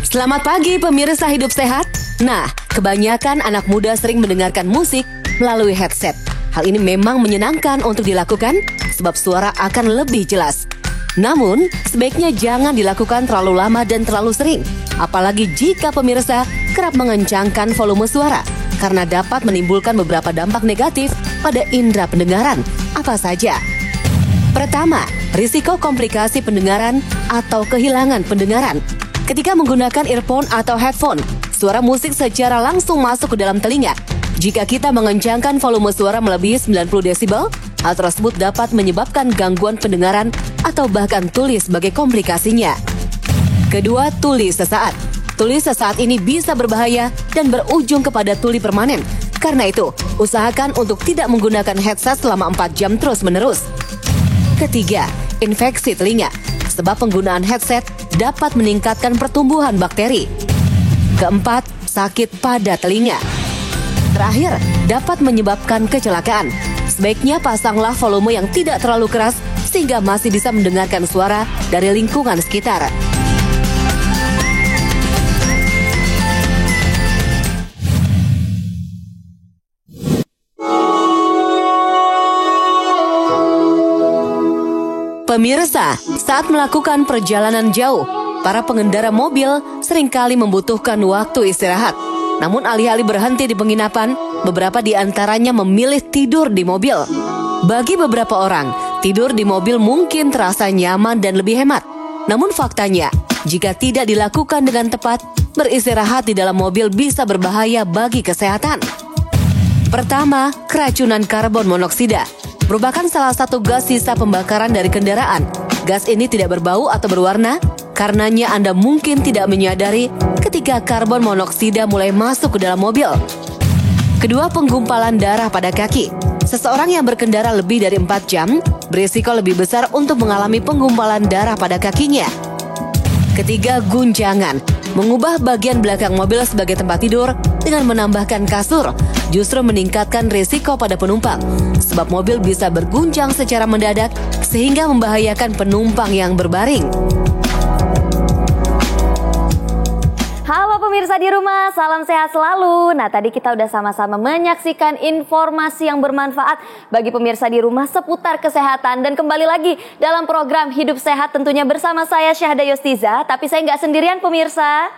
Selamat pagi pemirsa Hidup Sehat. Nah, kebanyakan anak muda sering mendengarkan musik melalui headset. Hal ini memang menyenangkan untuk dilakukan sebab suara akan lebih jelas. Namun, sebaiknya jangan dilakukan terlalu lama dan terlalu sering. Apalagi jika pemirsa kerap mengencangkan volume suara, karena dapat menimbulkan beberapa dampak negatif pada indera pendengaran. Apa saja? Pertama, risiko komplikasi pendengaran atau kehilangan pendengaran. Ketika menggunakan earphone atau headphone, suara musik secara langsung masuk ke dalam telinga. Jika kita mengencangkan volume suara melebihi 90 desibel, hal tersebut dapat menyebabkan gangguan pendengaran atau bahkan tuli sebagai komplikasinya. Kedua, tuli sesaat. Tuli sesaat ini bisa berbahaya dan berujung kepada tuli permanen. Karena itu, usahakan untuk tidak menggunakan headset selama 4 jam terus-menerus. Ketiga, infeksi telinga. Sebab penggunaan headset dapat meningkatkan pertumbuhan bakteri. Keempat, sakit pada telinga. Terakhir, dapat menyebabkan kecelakaan. Sebaiknya pasanglah volume yang tidak terlalu keras sehingga masih bisa mendengarkan suara dari lingkungan sekitar. Pemirsa, saat melakukan perjalanan jauh, para pengendara mobil seringkali membutuhkan waktu istirahat. Namun alih-alih berhenti di penginapan, beberapa di antaranya memilih tidur di mobil. Bagi beberapa orang, tidur di mobil mungkin terasa nyaman dan lebih hemat. Namun faktanya, jika tidak dilakukan dengan tepat, beristirahat di dalam mobil bisa berbahaya bagi kesehatan. Pertama, keracunan karbon monoksida merupakan salah satu gas sisa pembakaran dari kendaraan. Gas ini tidak berbau atau berwarna, karenanya Anda mungkin tidak menyadari ketika karbon monoksida mulai masuk ke dalam mobil. Kedua, penggumpalan darah pada kaki. Seseorang yang berkendara lebih dari 4 jam berisiko lebih besar untuk mengalami penggumpalan darah pada kakinya. Ketiga, guncangan. Mengubah bagian belakang mobil sebagai tempat tidur dengan menambahkan kasur justru meningkatkan risiko pada penumpang, sebab mobil bisa berguncang secara mendadak sehingga membahayakan penumpang yang berbaring. Halo pemirsa di rumah, salam sehat selalu. Nah, tadi kita udah sama-sama menyaksikan informasi yang bermanfaat bagi pemirsa di rumah seputar kesehatan. Dan kembali lagi dalam program Hidup Sehat tentunya bersama saya Syahda Yostiza. Tapi saya nggak sendirian pemirsa.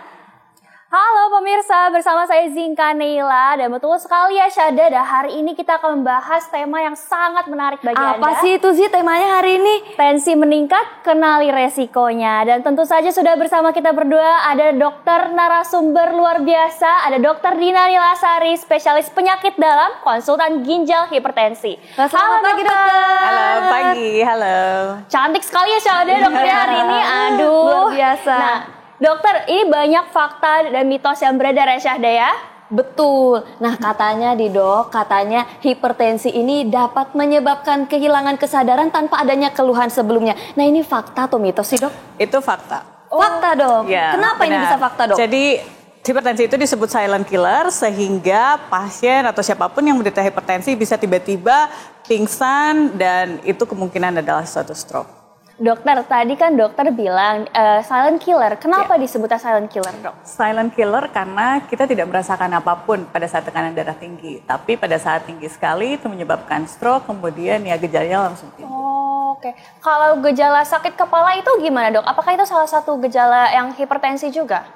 Halo pemirsa, bersama saya Zinka Neila. Dan betul sekali ya Syahda, hari ini kita akan membahas tema yang sangat menarik bagi Anda. Apa sih itu sih temanya hari ini? Tensi meningkat, kenali resikonya. Dan tentu saja sudah bersama kita berdua ada dokter narasumber luar biasa. Ada Dr. Dina Nilasari, spesialis penyakit dalam, konsultan ginjal hipertensi. Halo pagi dokter. Halo pagi, halo. Cantik sekali ya Syahda dokternya hari ini, aduh. Luar biasa. Nah, dokter, ini banyak fakta dan mitos yang beredar ya Syahda ya? Betul. Nah katanya dok, katanya hipertensi ini dapat menyebabkan kehilangan kesadaran tanpa adanya keluhan sebelumnya. Nah ini fakta atau mitos sih dok? Itu fakta. Fakta dok? Ya, kenapa ini bisa fakta dok? Jadi hipertensi itu disebut silent killer sehingga pasien atau siapapun yang menderita hipertensi bisa tiba-tiba pingsan dan itu kemungkinan adalah suatu stroke. Dokter, tadi kan dokter bilang silent killer. Kenapa disebutnya silent killer, dok? Silent killer karena kita tidak merasakan apapun pada saat tekanan darah tinggi. Tapi pada saat tinggi sekali itu menyebabkan stroke, kemudian ya gejalanya langsung timbul. Oh, oke. Kalau gejala sakit kepala itu gimana, dok? Apakah itu salah satu gejala yang hipertensi juga?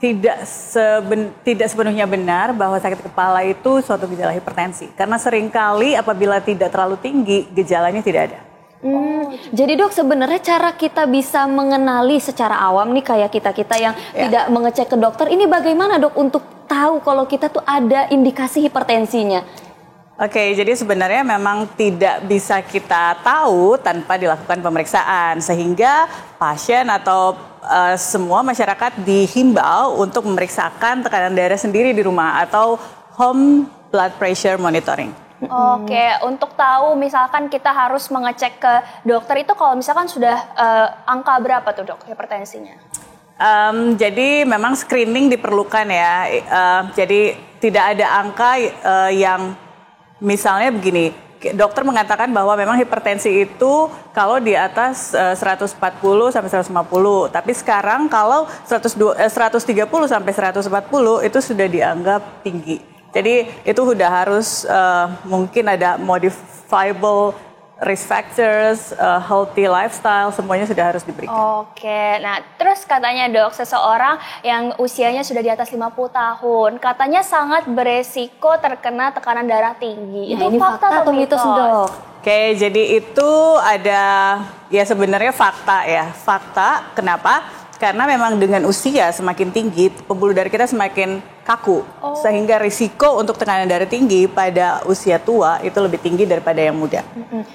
Tidak sepenuhnya benar bahwa sakit kepala itu suatu gejala hipertensi. Karena seringkali apabila tidak terlalu tinggi, gejalanya tidak ada. Jadi dok sebenarnya cara kita bisa mengenali secara awam nih kayak kita yang tidak mengecek ke dokter ini bagaimana dok untuk tahu kalau kita tuh ada indikasi hipertensinya? Oke, jadi sebenarnya memang tidak bisa kita tahu tanpa dilakukan pemeriksaan sehingga pasien atau semua masyarakat dihimbau untuk memeriksakan tekanan darah sendiri di rumah atau home blood pressure monitoring. Oke, untuk tahu misalkan kita harus mengecek ke dokter itu kalau misalkan sudah angka berapa tuh dok hipertensinya? Jadi memang screening diperlukan ya. Jadi tidak ada angka yang misalnya begini, dokter mengatakan bahwa memang hipertensi itu kalau di atas 140 sampai 150, tapi sekarang kalau 130 sampai 140 itu sudah dianggap tinggi. Jadi itu udah harus mungkin ada modifiable risk factors, healthy lifestyle, semuanya sudah harus diberikan. Oke, nah terus katanya dok, seseorang yang usianya sudah di atas 50 tahun, katanya sangat beresiko terkena tekanan darah tinggi. Nah, ini fakta atau mitos dok? Oke, jadi itu ada, ya sebenarnya fakta ya. Fakta, kenapa? Karena memang dengan usia semakin tinggi, pembuluh darah kita semakin kaku. Sehingga risiko untuk tekanan darah tinggi pada usia tua itu lebih tinggi daripada yang muda.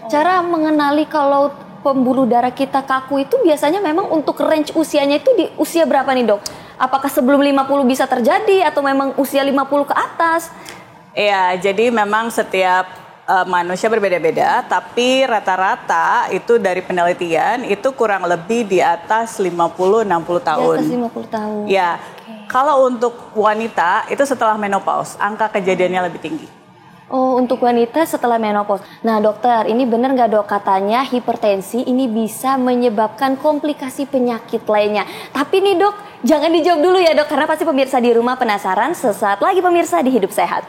Cara mengenali kalau pembuluh darah kita kaku itu biasanya memang untuk range usianya itu di usia berapa nih dok? Apakah sebelum 50 bisa terjadi atau memang usia 50 ke atas? Iya, jadi memang setiap manusia berbeda-beda, tapi rata-rata itu dari penelitian itu kurang lebih di atas 50-60 tahun. Di atas 50 tahun. Ya, kalau untuk wanita itu setelah menopause, angka kejadiannya lebih tinggi. Oh, untuk wanita setelah menopause. Nah dokter, ini benar nggak dok katanya hipertensi ini bisa menyebabkan komplikasi penyakit lainnya. Tapi nih dok, jangan dijawab dulu ya dok, karena pasti pemirsa di rumah penasaran. Sesaat lagi pemirsa di Hidup Sehat.